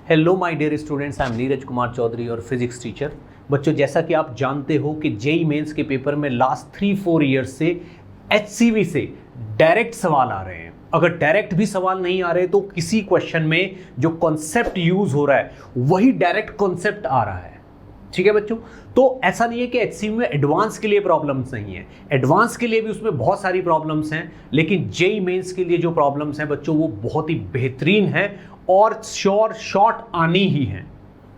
Hello my dear students, I am Neeraj Kumar Chaudhary your physics teacher. बच्चों, जैसा कि आप जानते हो कि जेईई मेंस के पेपर में लास्ट 3-4 ईयर्स से एचसीवी से डायरेक्ट सवाल आ रहे हैं। अगर डायरेक्ट भी सवाल नहीं आ रहे तो किसी क्वेश्चन में जो कॉन्सेप्ट यूज हो रहा है वही डायरेक्ट कॉन्सेप्ट आ रहा है। ठीक है बच्चों, तो ऐसा नहीं है कि एचसीवी में एडवांस के लिए प्रॉब्लम्स नहीं है, एडवांस के लिए भी उसमें बहुत सारी प्रॉब्लम्स हैं, लेकिन जेईई मेंस के लिए जो प्रॉब्लम्स हैं बच्चों वो बहुत ही बेहतरीन है और शॉर्ट आनी ही है।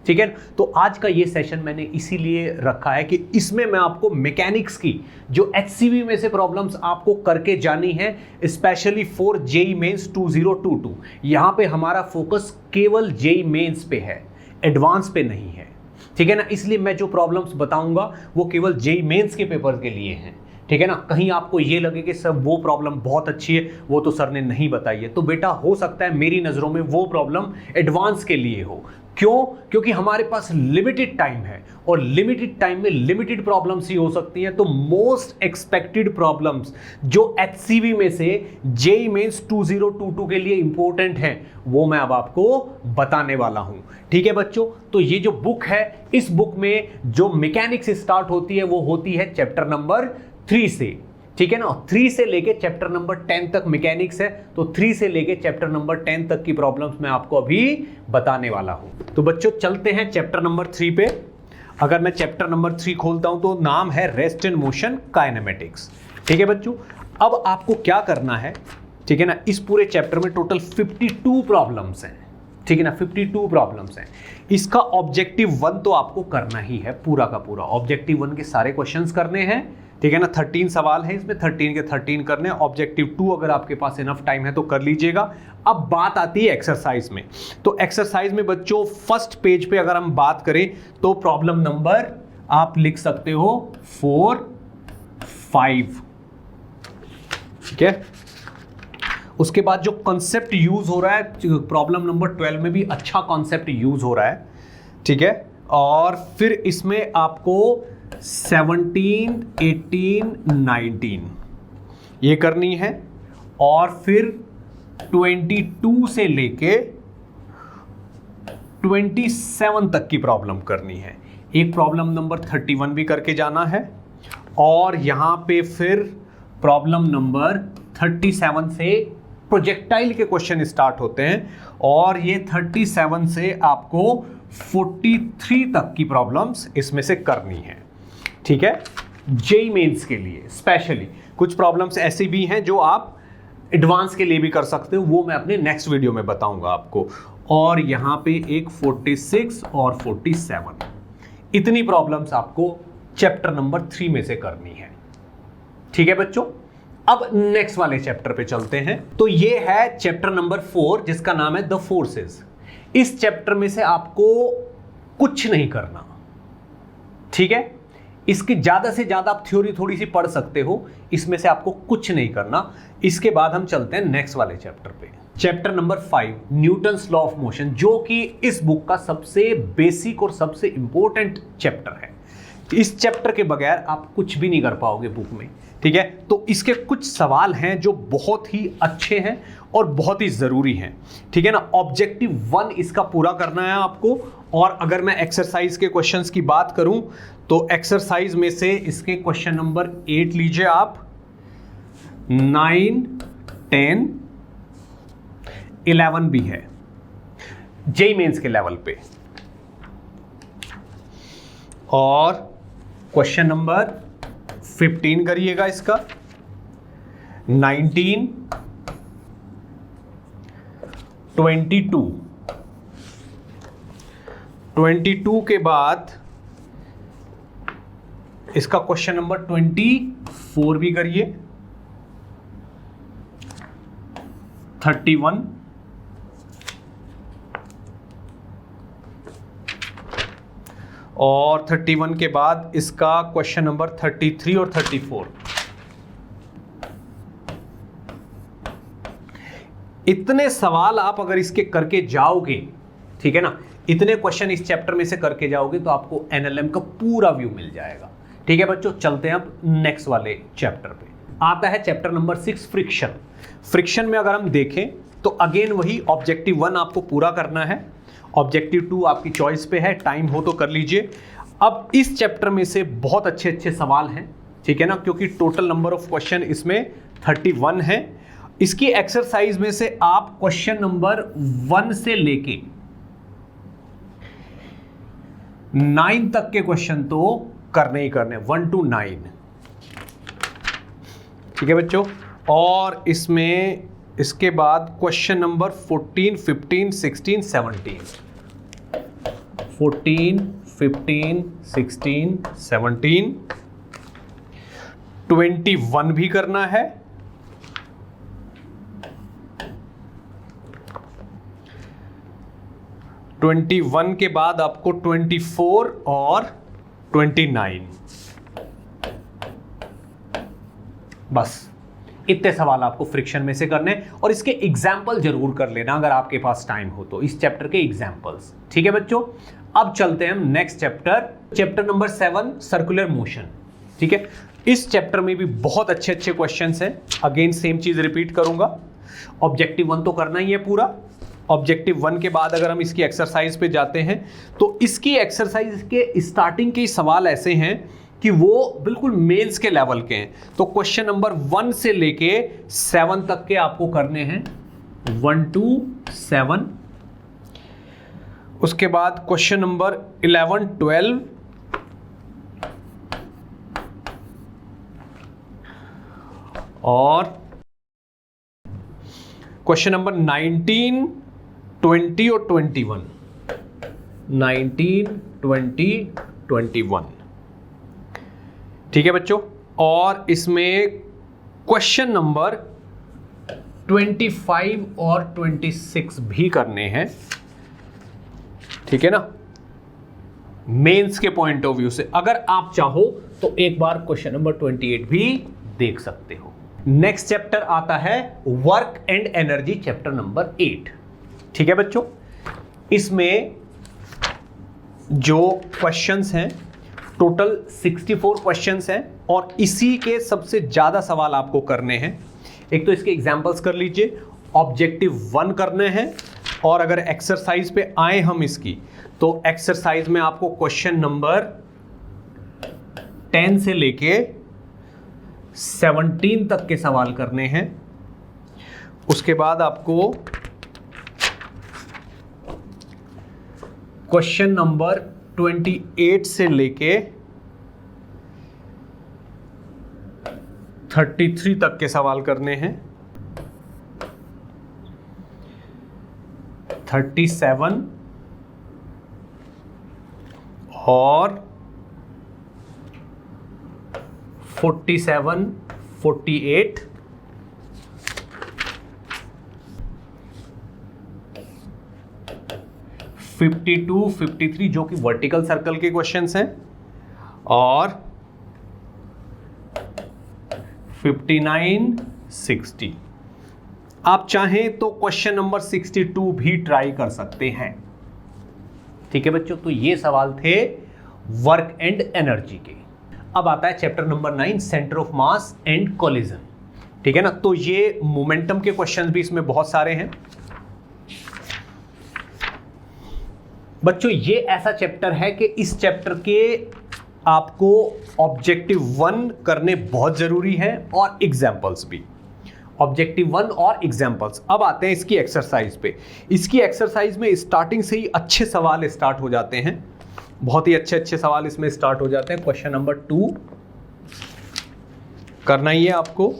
ठीक है, तो आज का ये सेशन मैंने इसीलिए रखा है कि इसमें मैं आपको मैकेनिक्स की जो एचसीवी में से प्रॉब्लम्स आपको करके जानी है, स्पेशली फॉर जेईई मेंस 2022। यहां पे हमारा फोकस केवल जेईई मेंस पे है, एडवांस पे नहीं है। ठीक है ना, इसलिए मैं जो प्रॉब्लम्स बताऊंगा वो केवल जेईई मेंस के पेपर के लिए हैं। ठीक है ना, कहीं आपको ये लगे कि सर वो प्रॉब्लम बहुत अच्छी है, वो तो सर ने नहीं बताई है, तो बेटा हो सकता है मेरी नज़रों में वो प्रॉब्लम एडवांस के लिए हो। क्यों? क्योंकि हमारे पास लिमिटेड टाइम है और लिमिटेड टाइम में लिमिटेड प्रॉब्लम्स ही हो सकती हैं। तो मोस्ट एक्सपेक्टेड प्रॉब्लम्स जो एचसीवी में से जेईई मेंस 2022 के लिए इंपॉर्टेंट हैं वो मैं अब आपको बताने वाला हूं। ठीक है बच्चों, तो ये जो बुक है, इस बुक में जो मैकेनिक्स स्टार्ट होती है वो होती है चैप्टर नंबर 3 से। ठीक है ना, 3 से लेके चैप्टर नंबर 10 तक मैकेनिक्स है, तो 3 से लेके चैप्टर नंबर 10 तक की प्रॉब्लम्स मैं आपको अभी बताने वाला हूं। तो बच्चों चलते हैं चैप्टर नंबर 3 पे। अगर मैं चैप्टर नंबर 3 खोलता हूं तो नाम है रेस्ट एंड मोशन काइनेमेटिक्स। ठीक है बच्चों, अब आपको क्या करना है, ठीक है ना, इस पूरे चैप्टर में टोटल 52 प्रॉब्लम्स हैं। ठीक है ना, 52 प्रॉब्लम्स हैं। इसका ऑब्जेक्टिव 1 तो आपको करना ही है, पूरा का पूरा ऑब्जेक्टिव 1 के सारे क्वेश्चंस करने हैं। ठीक है ना, 13 सवाल है इसमें, 13 के 13 करने। ऑब्जेक्टिव 2 अगर आपके पास इनफ टाइम है तो कर लीजिएगा। अब बात आती है एक्सरसाइज में। तो एक्सरसाइज में बच्चों फर्स्ट पेज पे अगर हम बात करें तो प्रॉब्लम नंबर आप लिख सकते हो 4, 5। ठीक है, उसके बाद जो कॉन्सेप्ट यूज हो रहा है प्रॉब्लम नंबर 12 में भी अच्छा कॉन्सेप्ट यूज हो रहा है। ठीक है, और फिर इसमें आपको 17, 18, 19 ये करनी है, और फिर 22 से लेके 27 तक की प्रॉब्लम करनी है। एक प्रॉब्लम नंबर 31 भी करके जाना है, और यहां पे फिर प्रॉब्लम नंबर 37 से प्रोजेक्टाइल के क्वेश्चन स्टार्ट होते हैं, और ये 37 से आपको 43 तक की प्रॉब्लम्स इसमें से करनी है। ठीक है, जेईई मेंस के लिए स्पेशली कुछ प्रॉब्लम्स ऐसी भी हैं जो आप एडवांस के लिए भी कर सकते हो, वो मैं अपने नेक्स्ट वीडियो में बताऊंगा आपको। और यहां पे एक 46 और 47, इतनी प्रॉब्लम्स आपको चैप्टर नंबर 3 में से करनी है। ठीक है बच्चों, अब नेक्स्ट वाले चैप्टर पे चलते हैं। तो ये है चैप्टर नंबर 4 जिसका नाम है द फोर्सेस। इस चैप्टर में से आपको कुछ नहीं करना। ठीक है, इसकी ज्यादा से ज्यादा आप थ्योरी थोड़ी सी पढ़ सकते हो, इसमें से आपको कुछ नहीं करना। इसके बाद हम चलते हैं नेक्स्ट वाले चैप्टर पे। Chapter number 5 Newton's law of motion, जो कि इस बुक का सबसे बेसिक और सबसे इंपॉर्टेंट चैप्टर है। इस चैप्टर के बगैर आप कुछ भी नहीं कर पाओगे बुक में। ठीक है, तो इसके कुछ सवाल हैं जो बहुत ही अच्छे हैं और बहुत ही जरूरी हैं। ठीक है ना, ऑब्जेक्टिव 1 इसका पूरा करना है आपको। और अगर मैं एक्सरसाइज के क्वेश्चंस की बात करूं तो एक्सरसाइज में से इसके क्वेश्चन नंबर 8 लीजिए आप, 9, 10, 11 भी है जेईई मेंस के लेवल पे। और क्वेश्चन नंबर 15 करिएगा इसका, 19, 22 के बाद इसका क्वेश्चन नंबर 24 भी करिए, 31, और 31 के बाद इसका क्वेश्चन नंबर 33 और 34। इतने सवाल आप अगर इसके करके जाओगे, ठीक है ना, इतने क्वेश्चन इस चैप्टर में से करके जाओगे तो आपको एनएलएम का पूरा व्यू मिल जाएगा। ठीक है बच्चों, चलते हैं अब नेक्स्ट वाले चैप्टर पे। आता है चैप्टर नंबर 6 फ्रिक्शन। फ्रिक्शन में अगर हम देखें तो अगेन वही ऑब्जेक्टिव 1 आपको पूरा करना है, ऑब्जेक्टिव 2 आपकी चॉइस पे है, टाइम हो तो कर लीजिए। अब इस चैप्टर में से बहुत अच्छे अच्छे सवाल हैं, ठीक है ना, क्योंकि टोटल नंबर ऑफ क्वेश्चन इसमें 31 है। इसकी एक्सरसाइज में से आप क्वेश्चन नंबर 1 से लेके 9 तक के क्वेश्चन तो करने ही करने, 1 to 9, ठीक है बच्चों। और इसमें इसके बाद क्वेश्चन नंबर 14, 15, 16, 17, 14, 15, 16, 17, 21 भी करना है, वन के बाद आपको 24 और 29, बस इतने सवाल आपको फ्रिक्शन में से करने, और इसके एग्जाम्पल जरूर कर लेना अगर आपके पास टाइम हो तो, इस चैप्टर के एग्जाम्पल्स, ठीक है बच्चों। अब चलते हैं हम next chapter, chapter number 7 circular motion, ठीक है। इस चैप्टर में भी बहुत अच्छे अच्छे क्वेश्चंस हैं, अगेन सेम चीज रिपीट करूंगा। ऑब्जेक्टिव 1 तो करना ही है पूरा, ऑब्जेक्टिव 1 के बाद अगर हम इसकी एक्सरसाइज पे जाते हैं तो इसकी एक्सरसाइज के स्टार्टिंग के सवाल ऐसे हैं कि वो बिल्कुल मेंस के लेवल के हैं। तो क्वेश्चन नंबर 1 से लेके 7 तक के आपको करने हैं, 1 to 7। उसके बाद क्वेश्चन नंबर 11, 12, और क्वेश्चन नंबर 19, 20 और 21, 19, 20, 21, ठीक है बच्चों। और इसमें क्वेश्चन नंबर 25 और 26 भी करने हैं, ठीक है ना, मेंस के पॉइंट ऑफ व्यू से। अगर आप चाहो तो एक बार क्वेश्चन नंबर 28 भी देख सकते हो। नेक्स्ट चैप्टर आता है work and energy, chapter number 8, ठीक है बच्चों। इसमें जो क्वेश्चंस हैं टोटल 64 क्वेश्चंस हैं, और इसी के सबसे ज्यादा सवाल आपको करने हैं। एक तो इसके एग्जांपल्स कर लीजिए, ऑब्जेक्टिव 1 करने हैं, और अगर एक्सरसाइज पे आए हम इसकी, तो एक्सरसाइज में आपको क्वेश्चन नंबर 10 से लेके 17 तक के सवाल करने हैं। उसके बाद आपको क्वेश्चन नंबर 28 से लेके 33 तक के सवाल करने हैं, 37 और 47, 48, 52, 53 जो कि वर्टिकल सर्कल के क्वेश्चंस हैं, और 59, 60। आप चाहें तो क्वेश्चन नंबर 62 भी ट्राई कर सकते हैं, ठीक है बच्चों। तो ये सवाल थे वर्क एंड एनर्जी के। अब आता है chapter number 9 centre of mass and collision, ठीक है ना। तो ये मोमेंटम के क्वेश्चंस भी इसमें बहुत सारे हैं बच्चों। ये ऐसा चैप्टर है कि इस चैप्टर के आपको ऑब्जेक्टिव 1 करने बहुत जरूरी है, और एग्जाम्पल्स भी, ऑब्जेक्टिव 1 और एग्जाम्पल्स। अब आते हैं इसकी एक्सरसाइज पे। इसकी एक्सरसाइज में स्टार्टिंग से ही अच्छे सवाल स्टार्ट हो जाते हैं, बहुत ही अच्छे अच्छे सवाल इसमें स्टार्ट हो जाते हैं। क्वेश्चन नंबर 2 करना ही है आपको,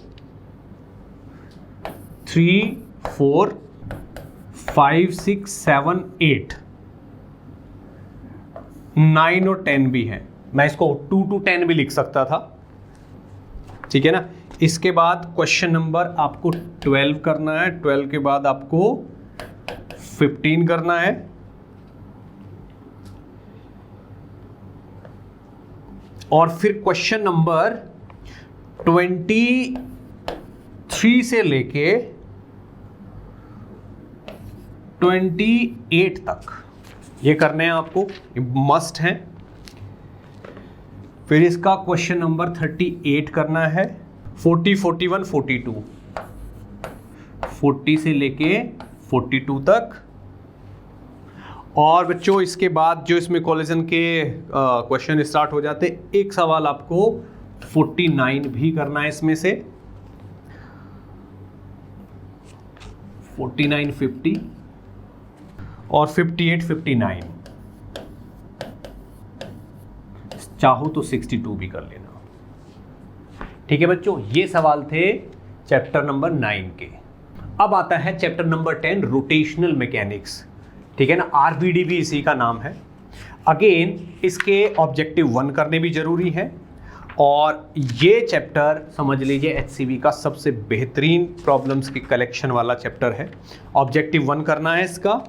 3, 4, 5, 6, 7, 8, 9 और 10 भी है। मैं इसको 2 to 10 भी लिख सकता था, ठीक है ना। इसके बाद क्वेश्चन नंबर आपको 12 करना है, 12 के बाद आपको 15 करना है, और फिर क्वेश्चन नंबर 23 से लेके 28 तक ये करने हैं आपको, मस्ट हैं। फिर इसका क्वेश्चन नंबर 38 करना है, 40, 41, 42, 40 से लेके 42 तक। और बच्चों इसके बाद जो इसमें कोलिजन के क्वेश्चन स्टार्ट हो जाते, एक सवाल आपको 49 भी करना है इसमें से, 49, 50 और 58, 59, चाहो तो 62 भी कर लेना। ठीक है बच्चों, ये सवाल थे चैप्टर नंबर 9 के। अब आता है चैप्टर नंबर 10, रोटेशनल मैकेनिक्स। ठीक है ना, आरबीडी भी इसी का नाम है। अगेन इसके ऑब्जेक्टिव 1 करने भी जरूरी है, और ये चैप्टर समझ लीजिए एचसीवी का सबसे बेहतरीन प्रॉब्लम्स की कलेक्शन वाला चैप्टर है। ऑब्जेक्टिव 1 करना है इसका,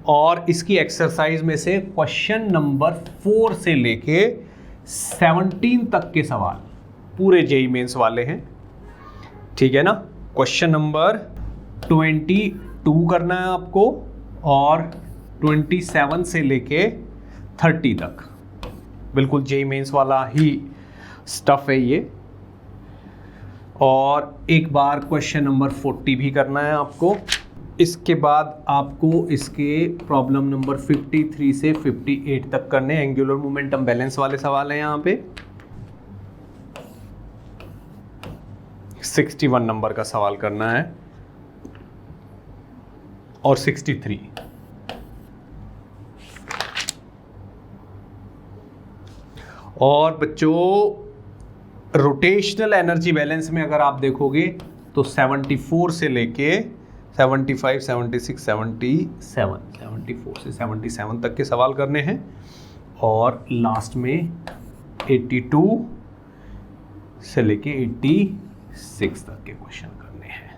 और इसकी एक्सरसाइज में से क्वेश्चन नंबर 4 से लेके 17 तक के सवाल पूरे जेईई मेंस वाले हैं। ठीक है ना, क्वेश्चन नंबर 22 करना है आपको, और 27 से लेके 30 तक बिल्कुल जेईई मेंस वाला ही स्टफ है ये। और एक बार क्वेश्चन नंबर 40 भी करना है आपको। इसके बाद आपको इसके प्रॉब्लम नंबर 53 से 58 तक करने, एंगुलर मोमेंटम बैलेंस वाले सवाल हैं यहाँ पे। 61 नंबर का सवाल करना है, और 63। और बच्चों रोटेशनल एनर्जी बैलेंस में अगर आप देखोगे तो 74 से लेके 75, 76, 77, 74 से 77 तक के सवाल करने हैं, और लास्ट में 82 से लेके 86 तक के क्वेश्चन करने हैं।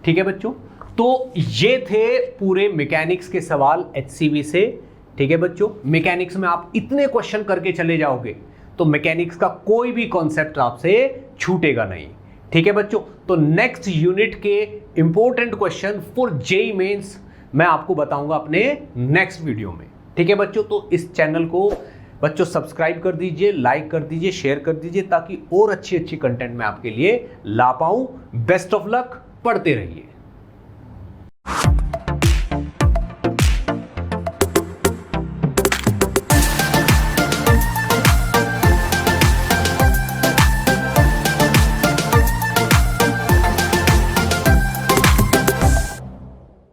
ठीक है बच्चों, तो ये थे पूरे मैकेनिक्स के सवाल एचसीवी से। ठीक है बच्चों, मैकेनिक्स में आप इतने क्वेश्चन करके चले जाओगे तो मैकेनिक्स का कोई भी कॉन्सेप्ट आपसे छूटेगा नहीं। ठीक है बच्चों, तो नेक्स्ट यूनिट के important question for JEE Mains मैं आपको बताऊंगा अपने नेक्स्ट वीडियो में। ठीक है बच्चों, तो इस चैनल को बच्चों सब्सक्राइब कर दीजिए, लाइक कर दीजिए, शेयर कर दीजिए, ताकि और अच्छी कंटेंट मैं आपके लिए ला पाऊं। बेस्ट ऑफ लक, पढ़ते रहिए।